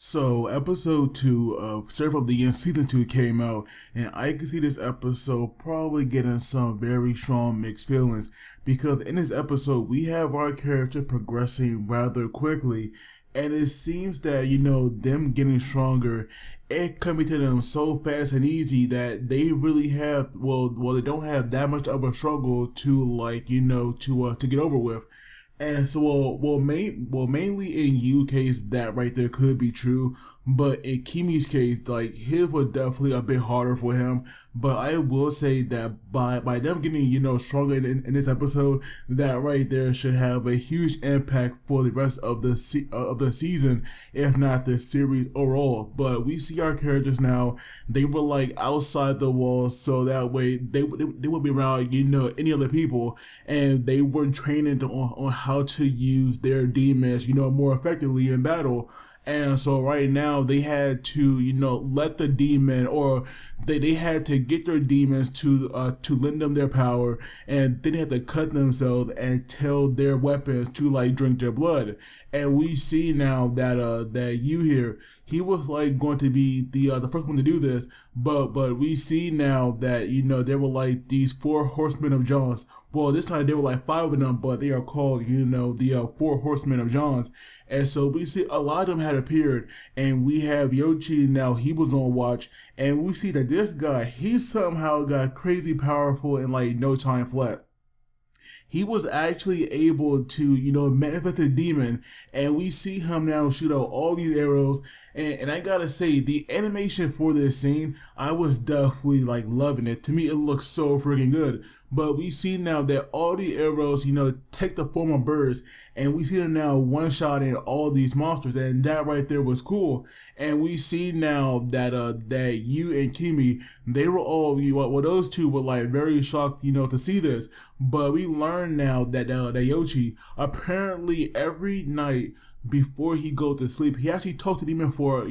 So, episode 2 of Seraph of the End Season 2 came out, and I can see this episode probably getting some very strong mixed feelings, because in this episode, we have our character progressing rather quickly, and it seems that, them getting stronger, it coming to them so fast and easy that they really have, they don't have that much of a struggle to, to get over with. And so, mainly in Yu's case, that right there could be true, but in Kimi's case, like, his was definitely a bit harder for him. But I will say that by them getting, stronger in this episode, that right there should have a huge impact for the rest of the season, if not the series overall. But we see our characters now, they were like outside the walls, so that way they would be around, any other people, and they were training on how to use their demons, more effectively in battle. And so right now they had to, let the demon, or they had to get their demons to lend them their power, and then they had to cut themselves and tell their weapons to like drink their blood. And we see now that Yu here, he was like going to be the first one to do this, but we see now that there were like these four horsemen of Johns. Well, this time there were like five of them, but they are called, the four horsemen of Johns. And so we see a lot of them had appeared, and we have Yoshi now, he was on watch, and we see that this guy, he somehow got crazy powerful in like no time flat. He was actually able to, manifest a demon, and we see him now shoot out all these arrows. And I gotta say, the animation for this scene, I was definitely like loving it. To me, it looks so freaking good. But we see now that all the arrows, take the form of birds, and we see them now one-shotting all these monsters, and that right there was cool. And we see now that Yu and Kimi, they were all, those two were like very shocked, to see this. But we learn now that Yoshi, apparently every night before he go to sleep, he actually talked to demon for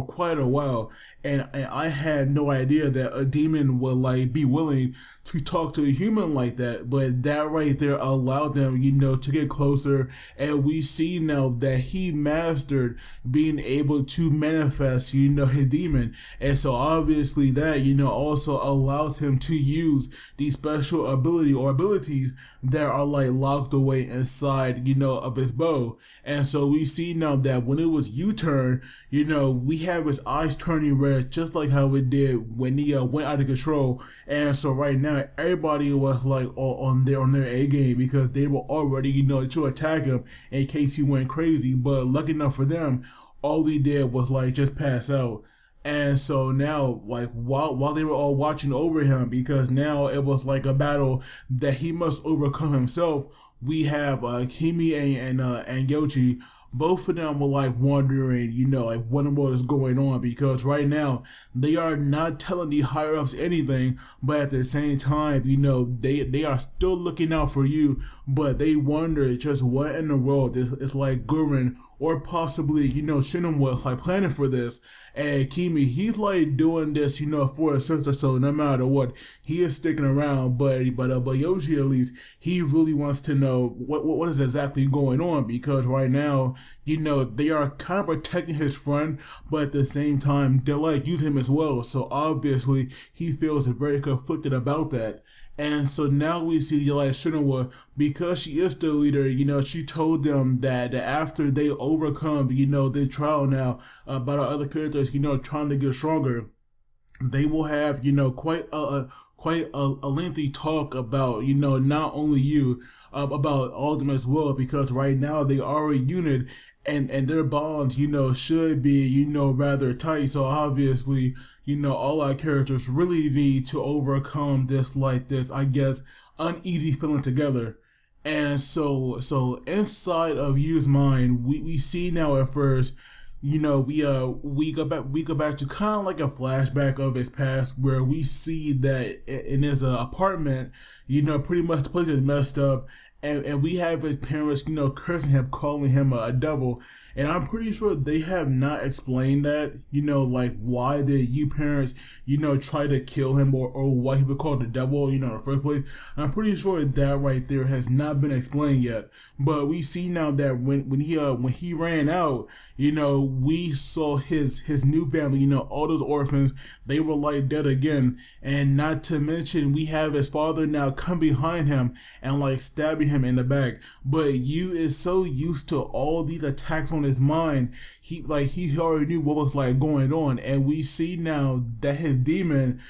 quite a while, and I had no idea that a demon would like be willing to talk to a human like that. But that right there allowed them to get closer, and we see now that he mastered being able to manifest his demon. And so obviously that also allows him to use these special abilities that are like locked away inside of his bow. And so we see now that when it was U-turn, we have his eyes turning red, just like how it did when he went out of control. And so right now, everybody was like on their A game, because they were already, to attack him in case he went crazy. But lucky enough for them, all he did was like just pass out. And so now, like, while they were all watching over him, because now it was like a battle that he must overcome himself, we have Kimi and Yoshi. Both of them were like wondering, like what in the world is going on, because right now they are not telling the higher ups anything, but at the same time, they are still looking out for you, but they wonder just what in the world is like Gurren, or possibly, Shinnon was like planning for this. And Kimi, he's like doing this, for a sense or so, no matter what, he is sticking around. But Yoshi, at least, he really wants to know what is exactly going on, because right now, they are kind of protecting his friend, but at the same time, they're like using him as well. So obviously, he feels very conflicted about that. And so now we see like Shinowa, because she is the leader, she told them that after they overcome, the trial now about our other characters, trying to get stronger, they will have, quite a lengthy talk about, not only you, about all of them as well, because right now they are a unit, and their bonds, should be, rather tight. So obviously, all our characters really need to overcome this, I guess, uneasy feeling together. And so inside of Yu's mind, we see now at first, we go back to kind of like a flashback of his past, where we see that in his apartment, pretty much the place is messed up, and we have his parents, cursing him, calling him a devil. And I'm pretty sure they have not explained that, like why did you parents, try to kill him or why he was called the devil, in the first place. I'm pretty sure that right there has not been explained yet. But we see now that when he ran out, we saw his new family, all those orphans, they were like dead again. And not to mention, we have his father now come behind him and like stabbing him in the back. But Yu is so used to all these attacks on his mind, he already knew what was like going on. And we see now that his demon,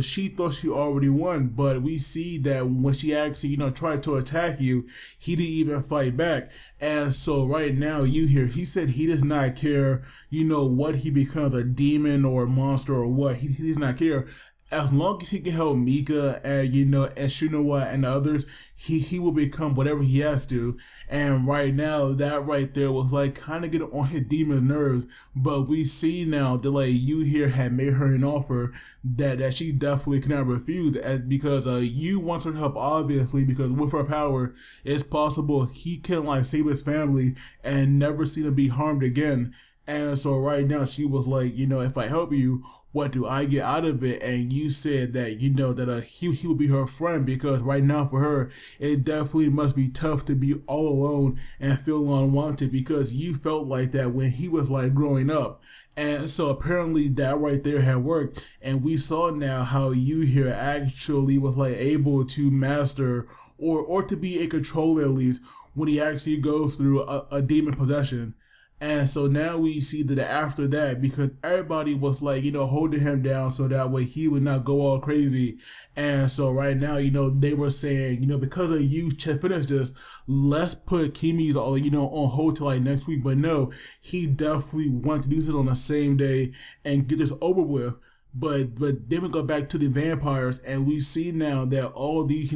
she thought she already won, but we see that when she actually, tried to attack you, he didn't even fight back. And so right now, Yu here, he said he does not care, what he becomes, a demon or a monster or what. He does not care. As long as he can help Mika and, and Shunawa and the others, he will become whatever he has to. And right now, that right there was like kind of getting on his demon nerves. But we see now that like Yu here had made her an offer that she definitely cannot refuse, because Yu wants her help, obviously, because with her power, it's possible he can like save his family and never see them be harmed again. And so right now she was like, if I help you, what do I get out of it? And you said that, that he will be her friend, because right now for her, it definitely must be tough to be all alone and feel unwanted, because you felt like that when he was like growing up. And so apparently that right there had worked. And we saw now how Yu here actually was like able to master or to be in control at least when he actually goes through a demon possession. And so now we see that after that, because everybody was like, holding him down so that way he would not go all crazy. And so right now, they were saying, because of you to finish this, let's put Kimi's all, on hold till like next week. But no, he definitely wanted to do this on the same day and get this over with. But then we go back to the vampires, and we see now that all these,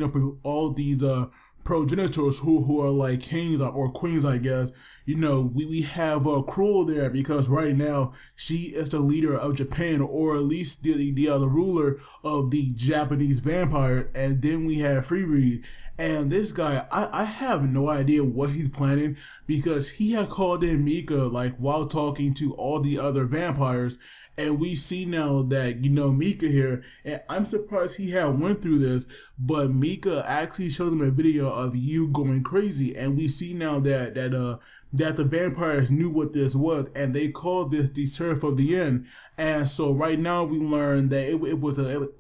progenitors who are like kings or queens, I guess, we have Cruel there, because right now she is the leader of Japan, or at least the ruler of the Japanese vampire. And then we have Ferid, and this guy, I have no idea what he's planning, because he had called in Mika like while talking to all the other vampires. And we see now that, Mika here, and I'm surprised he had went through this, but Mika actually showed him a video of Yu going crazy. And we see now that the vampires knew what this was, and they called this the Seraph of the End. And so right now we learn that it was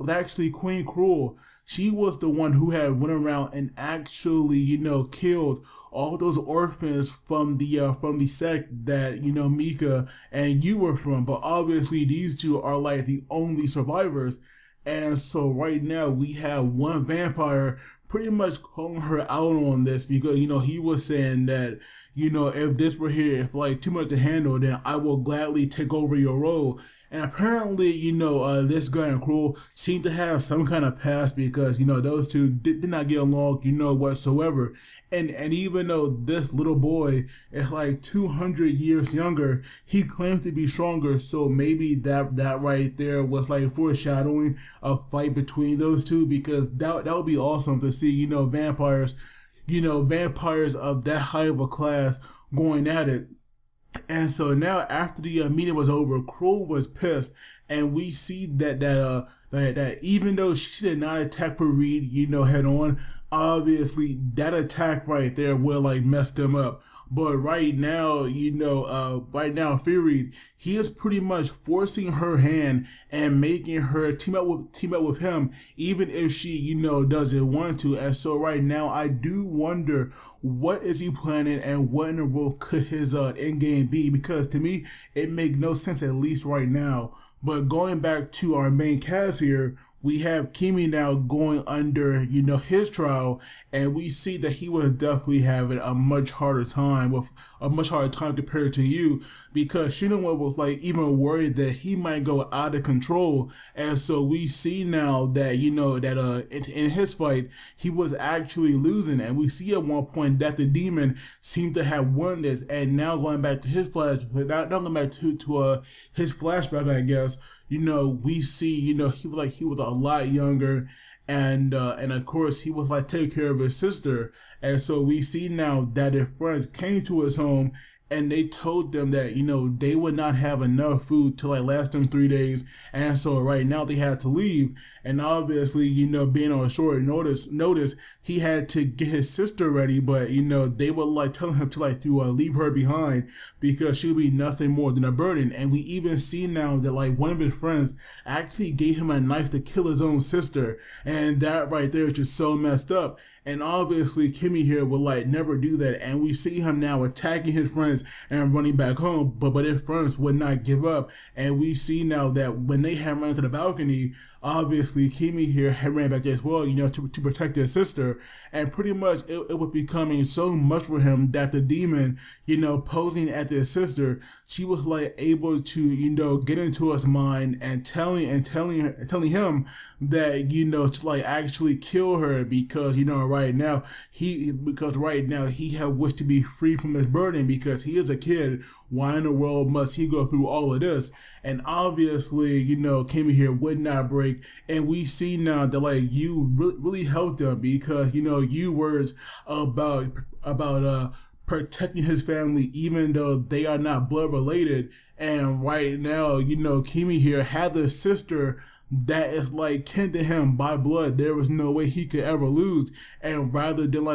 actually Queen Cruel. She was the one who had went around and actually, killed all those orphans from the sect that, Mika and you were from. But obviously these two are like the only survivors. And so right now we have one vampire pretty much calling her out on this, because, he was saying that, if this were here, if like too much to handle, then I will gladly take over your role. And apparently, this guy and Cruel seem to have some kind of past, because, those two did not get along, whatsoever. And even though this little boy is like 200 years younger, he claims to be stronger. So maybe that right there was like foreshadowing a fight between those two, because that would be awesome to see, vampires of that high of a class going at it. And so now after the meeting was over, Cruel was pissed, and we see that even though she did not attack Ferid, head on, obviously that attack right there will like mess them up. But right now, Ferid, he is pretty much forcing her hand and making her team up with him, even if she, doesn't want to. And so right now, I do wonder, what is he planning, and what in the world could his end game be? Because to me, it makes no sense, at least right now. But going back to our main cast here, we have Kimi now going under, his trial, and we see that he was definitely having a much harder time compared to you, because Shinonwa was like even worried that he might go out of control. And so we see now that, in his fight, he was actually losing, and we see at one point that the demon seemed to have won this. And now going back to his now going back to his flashback, I guess, we see, he was a lot younger, and of course he was like take care of his sister. And so we see now that his friends came to his home and they told them that, they would not have enough food to like last them 3 days. And so right now they had to leave. And obviously, being on a short notice, he had to get his sister ready. But, they were like telling him to leave her behind because she'll be nothing more than a burden. And we even see now that like one of his friends actually gave him a knife to kill his own sister. And that right there is just so messed up. And obviously Kimmy here would like never do that. And we see him now attacking his friends and running back home, but his friends would not give up. And we see now that when they had run to the balcony, obviously Kimi here had ran back as well, to protect his sister. And pretty much it was becoming so much for him that the demon, posing at his sister, she was like able to, get into his mind and telling him that, to like actually kill her because, right now he had wished to be free from this burden because he is a kid. Why in the world must he go through all of this? And obviously, Kimi here would not break. And we see now that like you really helped him because, you words about protecting his family, even though they are not blood related. And right now, Kimi here had a sister that is like kin to him by blood. There was no way he could ever lose. And rather than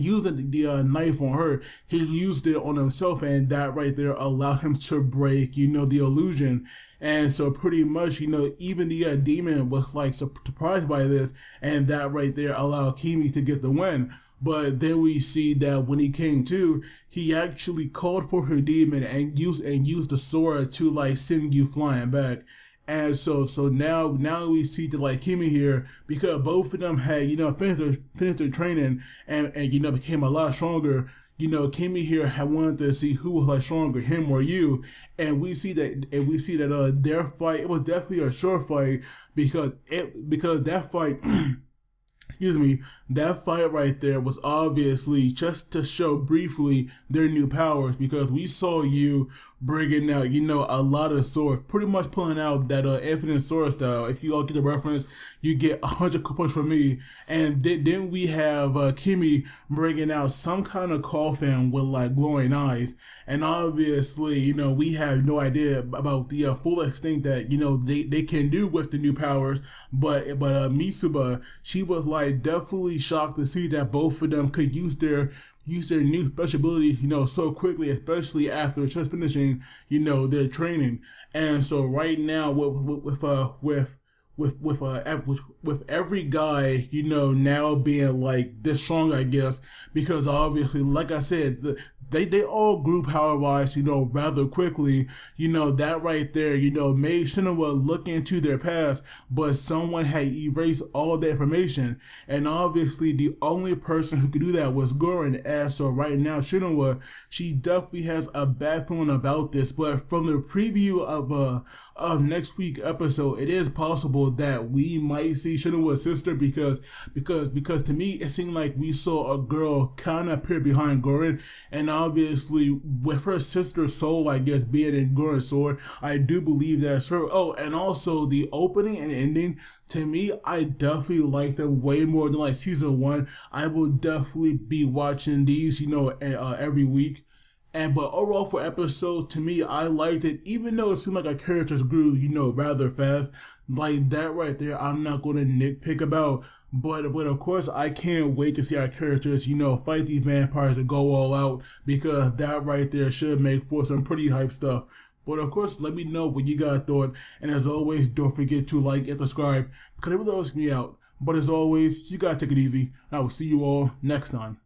using the knife on her, he used it on himself, and that right there allowed him to break, the illusion. And so pretty much, even the demon was like surprised by this, and that right there allowed Kimi to get the win. But then we see that when he came to, he actually called for her demon and used the sword to like send you flying back. And so now we see that like Kimi here, because both of them had, finished their training and became a lot stronger. Kimi here had wanted to see who was like stronger, him or you. And we see that their fight, it was definitely a short fight because that fight that fight right there was obviously just to show briefly their new powers, because we saw you bringing out, a lot of swords, pretty much pulling out that infinite sword style. If you all get the reference, you get 100 points from me. And then we have Kimi bringing out some kind of coffin with like glowing eyes. And obviously, we have no idea about the full extent that, they can do with the new powers. But Mitsuba, she was like definitely shocked to see that both of them could use their new special ability, so quickly, especially after just finishing, their training. And so right now with every guy, now being like this strong, I guess, because obviously, like I said, they all grew power-wise, rather quickly. That right there, made Shinoa look into their past, but someone had erased all the information. And obviously, the only person who could do that was Gorin. And so right now, Shinoa, she definitely has a bad feeling about this. But from the preview of next week's episode, it is possible that we might see Shinoa's sister, because to me, it seemed like we saw a girl kind of appear behind Gorin. And obviously, with her sister's soul, I guess, being in Gorin's sword, I do believe that's her. Oh, and also the opening and ending, to me, I definitely like them way more than like season 1. I will definitely be watching these, every week. But overall for episode, to me, I liked it, even though it seemed like our characters grew, rather fast. Like that right there, I'm not going to nitpick about. But of course, I can't wait to see our characters, fight these vampires and go all out, because that right there should make for some pretty hype stuff. But of course, let me know what you guys thought. And as always, don't forget to like and subscribe, because it really helps me out. But as always, you guys take it easy. I will see you all next time.